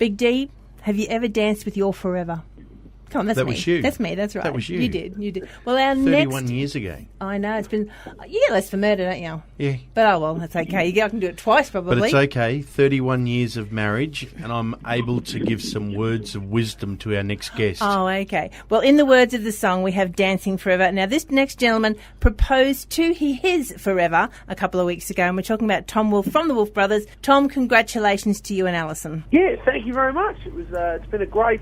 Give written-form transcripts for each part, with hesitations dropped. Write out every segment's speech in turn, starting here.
Big D, have you ever danced with your forever? Come on, that's me. That was you. That's me, that's right. That was you. You did. Well, our 31 years ago. I know, it's been... You get less for murder, don't you? Yeah. But, oh, well, that's okay. I can do it twice, probably. But it's okay. 31 years of marriage, and I'm able to give some words of wisdom to our next guest. Oh, okay. Well, in the words of the song, we have Dancing Forever. Now, this next gentleman proposed to his forever a couple of weeks ago, and we're talking about Tom Wolfe from the Wolfe Brothers. Tom, congratulations to you and Alison. Yeah, thank you very much. It's been a great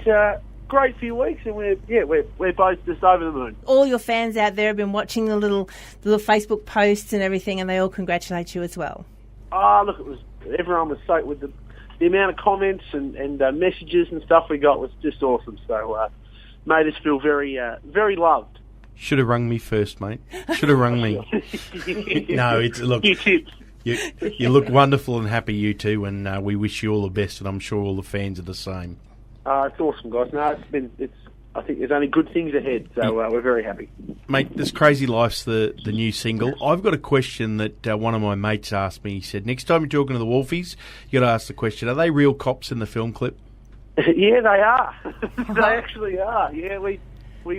few weeks, and we're both just over the moon. All your fans out there have been watching the little Facebook posts and everything, and they all congratulate you as well. Oh, look, everyone was soaked with the amount of comments and messages and stuff we got was just awesome. So made us feel very loved. Should have rung me first, mate. Should have rung me. No, look. You look wonderful and happy, you two, and we wish you all the best, and I'm sure all the fans are the same. It's awesome, guys. No, I think there's only good things ahead, so we're very happy. Mate, This Crazy Life's the new single. I've got a question that one of my mates asked me. He said, next time you're talking to the Wolfies, you got to ask the question, are they real cops in the film clip? Yeah, they are. They actually are. Yeah, we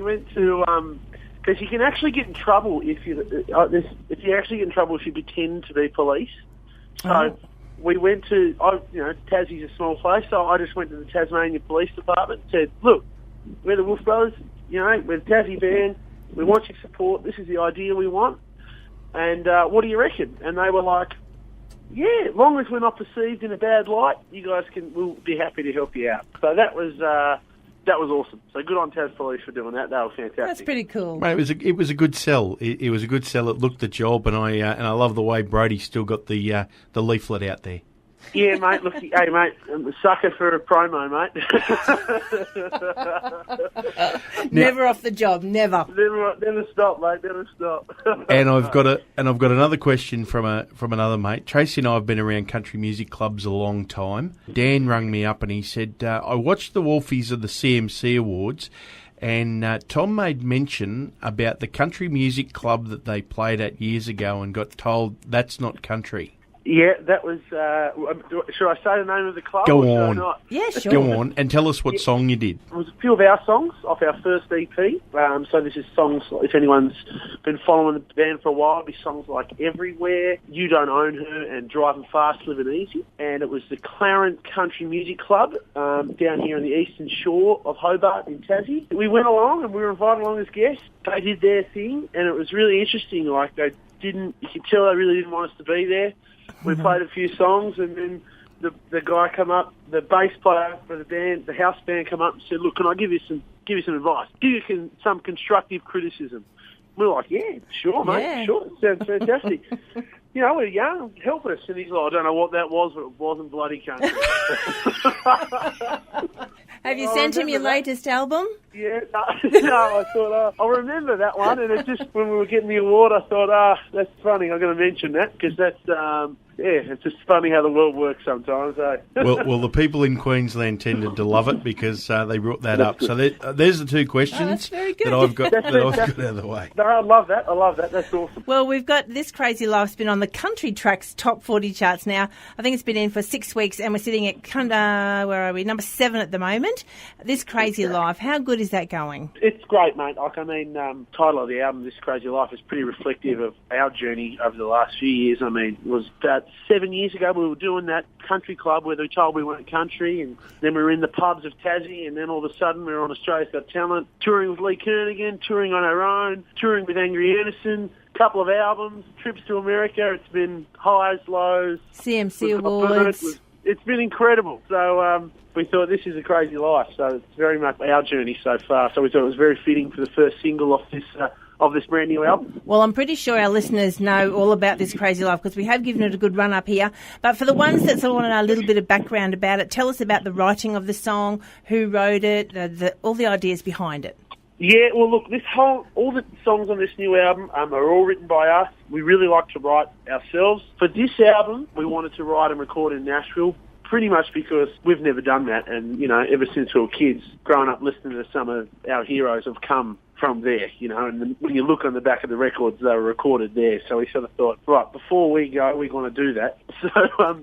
went to... Because you can actually get in trouble if you actually get in trouble if you pretend to be police. So we went to, Tassie's a small place, so I just went to the Tasmania Police Department and said, look, we're the Wolfe Brothers, we're the Tassie band, we want your support, this is the idea we want, and what do you reckon? And they were like, yeah, as long as we're not perceived in a bad light, you guys we'll be happy to help you out. So that was awesome. So good on Tas Police for doing that. They were fantastic. That's pretty cool. Mate, it was a good sell. It was a good sell. It looked the job, and I love the way Brody still got the leaflet out there. Yeah, mate. Look, hey, mate, I'm a sucker for a promo, mate. Never off the job. Never stop, mate. Never stop. And I've got another question from another mate. Tracy and I have been around country music clubs a long time. Dan rang me up and he said, I watched the Wolfies of the CMC Awards, and Tom made mention about the country music club that they played at years ago and got told that's not country. Yeah, that was... should I say the name of the club? Go on. Not? Yeah, sure. Go on and tell us what song you did. It was a few of our songs off our first EP. So this is songs, if anyone's been following the band for a while, it'll be songs like Everywhere, You Don't Own Her, and Driving Fast, Living Easy. And it was the Clarence Country Music Club down here on the eastern shore of Hobart in Tassie. We went along and we were invited along as guests. They did their thing, and it was really interesting. Like, you could tell they really didn't want us to be there. We played a few songs, and then the guy come up, the bass player for the band, the house band, come up and said, "Look, can I give you some advice? Give you some constructive criticism." We were like, "Yeah, sure, mate, Yeah. sure, it sounds fantastic." We're young, help us. And he's like, "I don't know what that was, but it wasn't bloody country." Have you sent him your latest album? Yeah, no, I thought, I'll remember that one. And it just, when we were getting the award, I thought, that's funny, I'm going to mention that, because that's, it's just funny how the world works sometimes, eh? Well, the people in Queensland tended to love it because they brought that up. So there's the two questions that I've got out of the way. No, I love that. That's awesome. Well, we've got This Crazy Life's been on the Country Tracks top 40 charts now. I think it's been in for 6 weeks, and we're sitting at, where are we, number 7 at the moment. This Crazy Life, how good is that going? It's great, mate. Title of the album, This Crazy Life, is pretty reflective of our journey over the last few years. I mean, it was about 7 years ago we were doing that country club where they were told we weren't country, and then we were in the pubs of Tassie, and then all of a sudden we were on Australia's Got Talent, touring with Lee Kernaghan, touring on our own, touring with Angry Anderson, couple of albums, trips to America. It's been highs, lows. CMC Awards. It's been incredible. So we thought this is a crazy life. So it's very much our journey so far. So we thought it was very fitting for the first single off this brand new album. Well, I'm pretty sure our listeners know all about This Crazy Life because we have given it a good run up here. But for the ones that sort of want to know a little bit of background about it, tell us about the writing of the song, who wrote it, all the ideas behind it. Yeah, well, look, all the songs on this new album are all written by us. We really like to write ourselves. For this album, we wanted to write and record in Nashville, pretty much because we've never done that. And, ever since we were kids, growing up listening to some of our heroes have come from there, you know, and then when you look on the back of the records, they were recorded there. So we sort of thought, right, before we go, we're going to do that.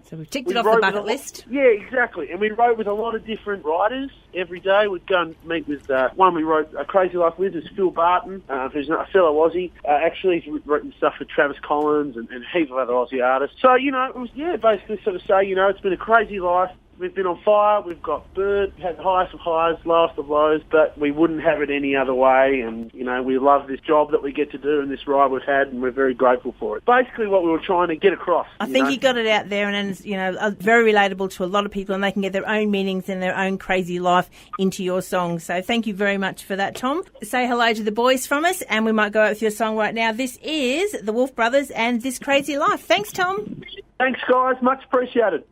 So we've ticked it off the bucket list. Yeah, exactly. And we wrote with a lot of different writers every day. We'd go and meet with one we wrote A Crazy Life with is Phil Barton, who's a fellow Aussie. Actually, he's written stuff for Travis Collins and a heap of other Aussie artists. So, you know, it was, basically sort of say, you know, it's been a crazy life. We've been on fire, we've got burnt, had the highest of highs, lowest of lows, but we wouldn't have it any other way. And, you know, we love this job that we get to do and this ride we've had, and we're very grateful for it. Basically what we were trying to get across. I think you got it out there, and it's, you know, very relatable to a lot of people, and they can get their own meanings and their own crazy life into your song. So thank you very much for that, Tom. Say hello to the boys from us, and we might go out with your song right now. This is the Wolfe Brothers and This Crazy Life. Thanks, Tom. Thanks, guys. Much appreciated.